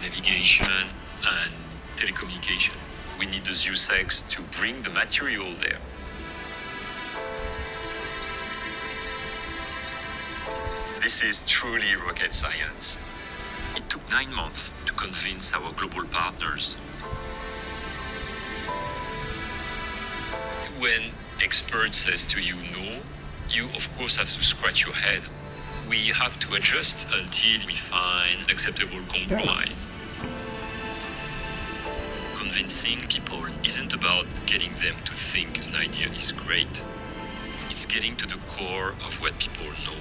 navigation and telecommunication. We need the Zeus X to bring the material there. This is truly rocket science. It took 9 months to convince our global partners. When expert says to you no, you of course have to scratch your head. We have to adjust until we find an acceptable compromise. Convincing people isn't about getting them to think an idea is great. It's getting to the core of what people know.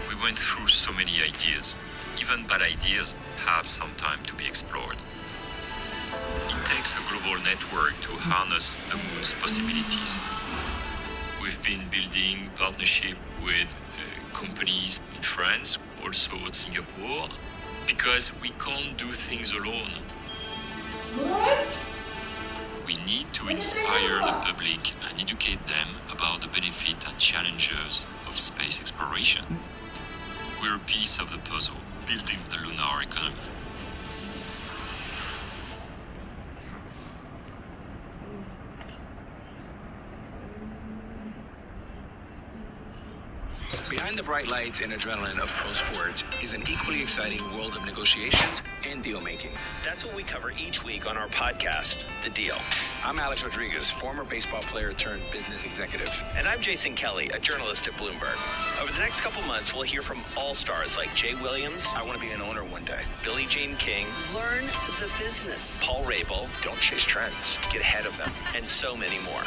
We went through so many ideas. Even bad ideas have some time to be explored. It takes a global network to harness the moon's possibilities. We've been building partnership with companies in France, also Singapore, because we can't do things alone. We need to inspire the public and educate them about the benefits and challenges of space exploration. We're a piece of the puzzle, building the lunar economy. Behind the bright lights and adrenaline of pro sport is an equally exciting world of negotiations and deal making. That's what we cover each week on our podcast, The Deal. I'm Alex Rodriguez, former baseball player turned business executive. And I'm Jason Kelly, a journalist at Bloomberg. Over the next couple months, we'll hear from all-stars like Jay Williams. I want to be an owner one day. Billie Jean King. Learn the business. Paul Rabel. Don't chase trends. Get ahead of them. And so many more.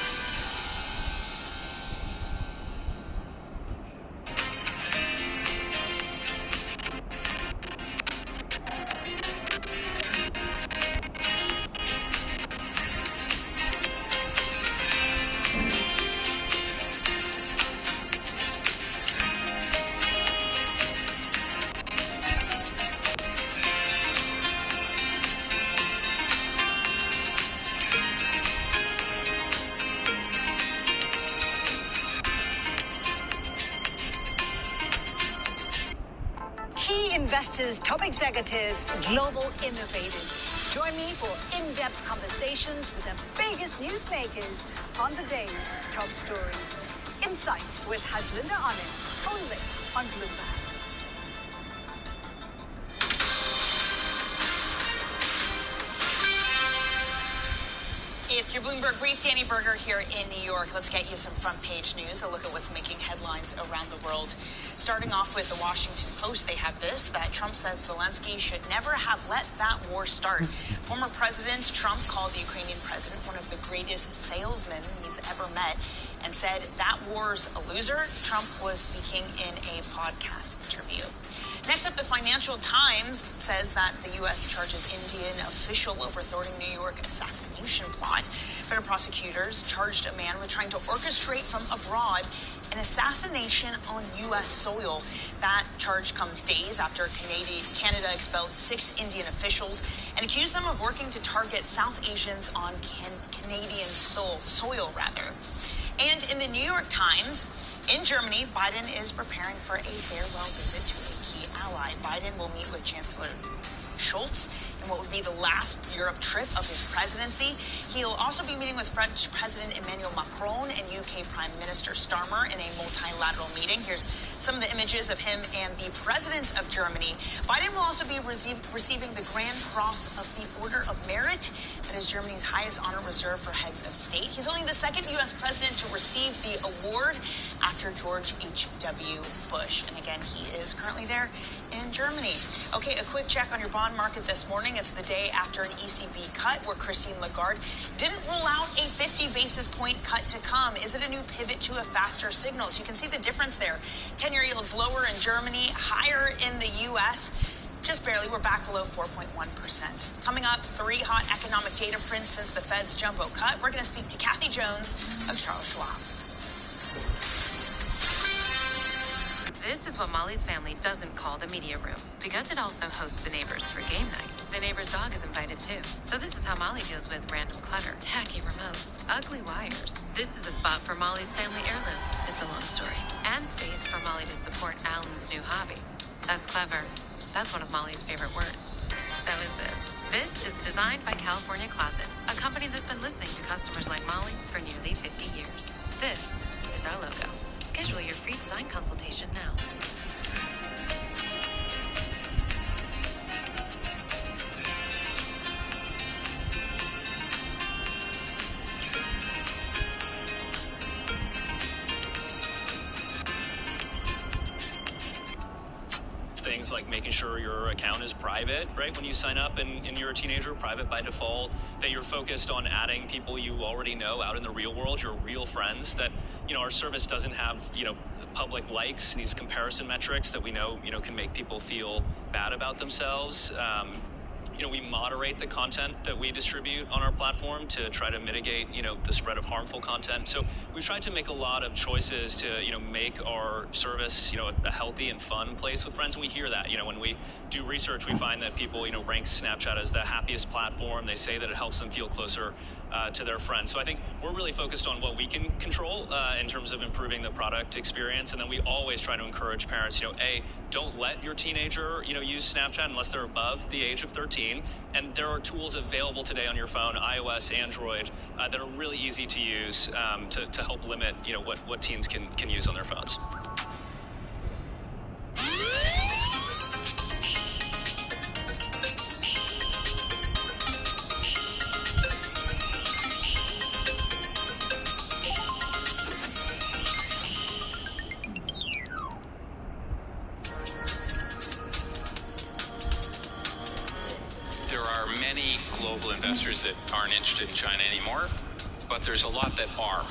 Investors, top executives, global innovators. Join me for in-depth conversations with the biggest newsmakers on the day's top stories. Insight with Haslinda Anand, only on Bloomberg. It's your Bloomberg Brief. Danny Berger here in New York. Let's get you some front page news, a look at what's making headlines around the world. Starting off with the Washington Post, they have this, that Trump says Zelensky should never have let that war start. Former President Trump called the Ukrainian president one of the greatest salesmen he's ever met and said that war's a loser. Trump was speaking in a podcast interview. Next up, the Financial Times says that the U.S. charges Indian official over thwarting New York assassination plot. Federal prosecutors charged a man with trying to orchestrate from abroad an assassination on U.S. soil. That charge comes days after Canada expelled 6 Indian officials and accused them of working to target South Asians on Canadian soil. And in the New York Times, in Germany, Biden is preparing for a farewell visit to a key ally. Biden will meet with Chancellor Scholz in what would be the last Europe trip of his presidency. He'll also be meeting with French President Emmanuel Macron and UK Prime Minister Starmer in a multilateral meeting. Here's some of the images of him and the president of Germany. Biden will also be receiving the Grand Cross of the Order of Merit. That is Germany's highest honor reserved for heads of state. He's only the second U.S. president to receive the award after George H.W. Bush. And again, he is currently there in Germany. Okay, a quick check on your bond market this morning. It's the day after an ECB cut where Christine Lagarde didn't rule out a 50 basis point cut to come. Is it a new pivot to a faster signal? So you can see the difference there. 10-year yields lower in Germany, higher in the U.S., just barely. We're back below 4.1%. Coming up, 3 hot economic data prints since the Fed's jumbo cut. We're going to speak to Kathy Jones of Charles Schwab. This is what Molly's family doesn't call the media room, because it also hosts the neighbors for game night. The neighbor's dog is invited too. So this is how Molly deals with random clutter, tacky remotes, ugly wires. This is a spot for Molly's family heirloom. It's a long story. And space for Molly to support Alan's new hobby. That's clever. That's one of Molly's favorite words. So is this. This is designed by California Closets, a company that's been listening to customers like Molly for nearly 50 years. This is our logo. Schedule your free design consultation now. Things like making sure your account is private, right? When you sign up and you're a teenager, private by default, that you're focused on adding people you already know out in the real world, your real friends, that, our service doesn't have, public likes, these comparison metrics that we know, can make people feel bad about themselves. We moderate the content that we distribute on our platform to try to mitigate, the spread of harmful content. So we've tried to make a lot of choices to, make our service, a healthy and fun place with friends. And we hear that, when we do research, we find that people, rank Snapchat as the happiest platform. They say that it helps them feel closer to their friends. So I think we're really focused on what we can control in terms of improving the product experience. And then we always try to encourage parents, don't let your teenager, use Snapchat unless they're above the age of 13. And there are tools available today on your phone, iOS, Android, that are really easy to use to help limit, what teens can use on their phones. Investors that aren't interested in China anymore, but there's a lot that are.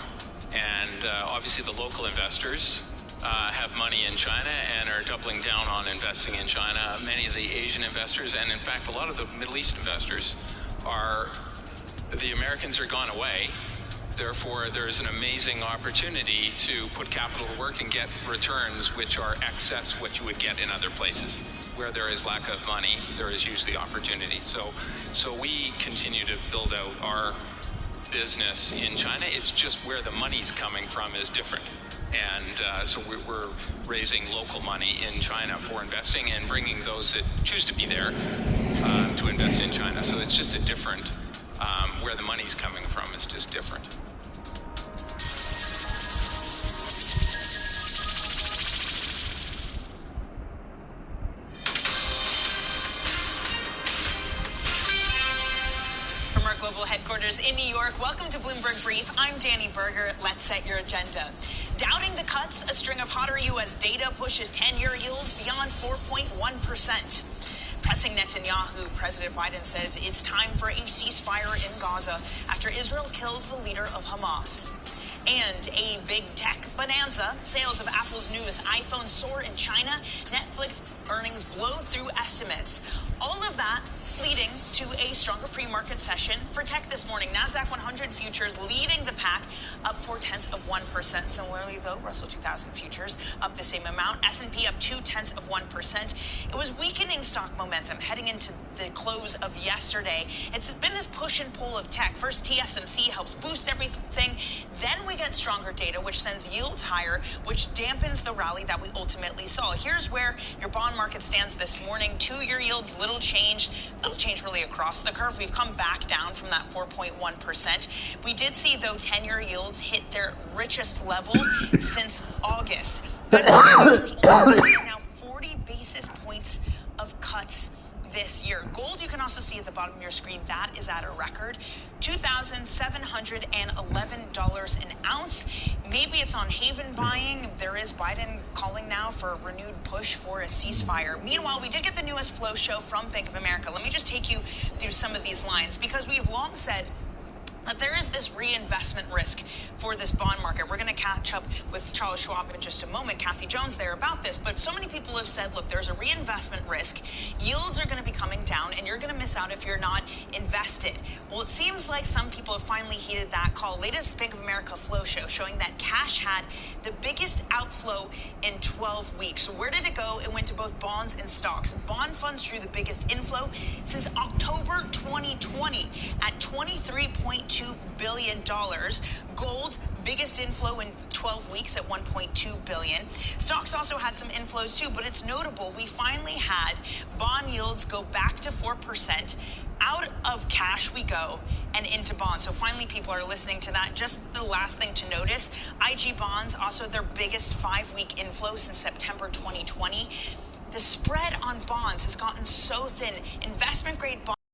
And obviously the local investors have money in China and are doubling down on investing in China. Many of the Asian investors, and in fact a lot of the Middle East investors, the Americans are gone away. Therefore, there's an amazing opportunity to put capital to work and get returns which are excess what you would get in other places. Where there is lack of money, there is usually opportunity. So we continue to build out our business in China. It's just where the money's coming from is different. And so we're raising local money in China for investing and bringing those that choose to be there to invest in China. So it's just a different, where the money's coming from is just different. Global headquarters in New York. Welcome to Bloomberg Brief. I'm Danny Berger. Let's set your agenda. Doubting the cuts, a string of hotter U.S. data pushes 10-year yields beyond 4.1%. Pressing Netanyahu, President Biden says it's time for a ceasefire in Gaza after Israel kills the leader of Hamas. And a big tech bonanza. Sales of Apple's newest iPhone soar in China. Netflix earnings blow through estimates. All of that leading to a stronger pre-market session for tech this morning. NASDAQ 100 futures leading the pack, up 0.4%. Similarly, though, Russell 2000 futures up the same amount. S&P up 0.2%. It was weakening stock momentum heading into the close of yesterday. It's been this push and pull of tech. First, TSMC helps boost everything. Then we get stronger data, which sends yields higher, which dampens the rally that we ultimately saw. Here's where your bond market stands this morning. 2-year yields, little change really across the curve. We've come back down from that 4.1%. We did see, though, 10-year yields hit their richest level since August. But now 40 basis points of cuts this year. Gold, you can also see at the bottom of your screen, that is at a record $2,711 an ounce. Maybe it's on haven buying. There is Biden calling now for a renewed push for a ceasefire. Meanwhile, we did get the newest flow show from Bank of America. Let me just take you through some of these lines, because we have long said that there is this reinvestment risk for this bond market. We're going to catch up with Charles Schwab in just a moment, Kathy Jones there about this, but so many people have said, look, there's a reinvestment risk. Yields are going to be coming down, and you're going to miss out if you're not invested. Well, it seems like some people have finally heeded that call. Latest Bank of America flow show showing that cash had the biggest outflow in 12 weeks. So where did it go? It went to both bonds and stocks. Bond funds drew the biggest inflow since October 2020 at $23.2 billion. Gold, biggest inflow in 12 weeks at 1.2 billion. Stocks also had some inflows too, but it's notable. We finally had bond yields go back to 4%. Out of cash we go and into bonds. So finally people are listening to that. Just the last thing to notice, IG bonds, also their biggest 5-week inflow since September 2020. The spread on bonds has gotten so thin. Investment grade bonds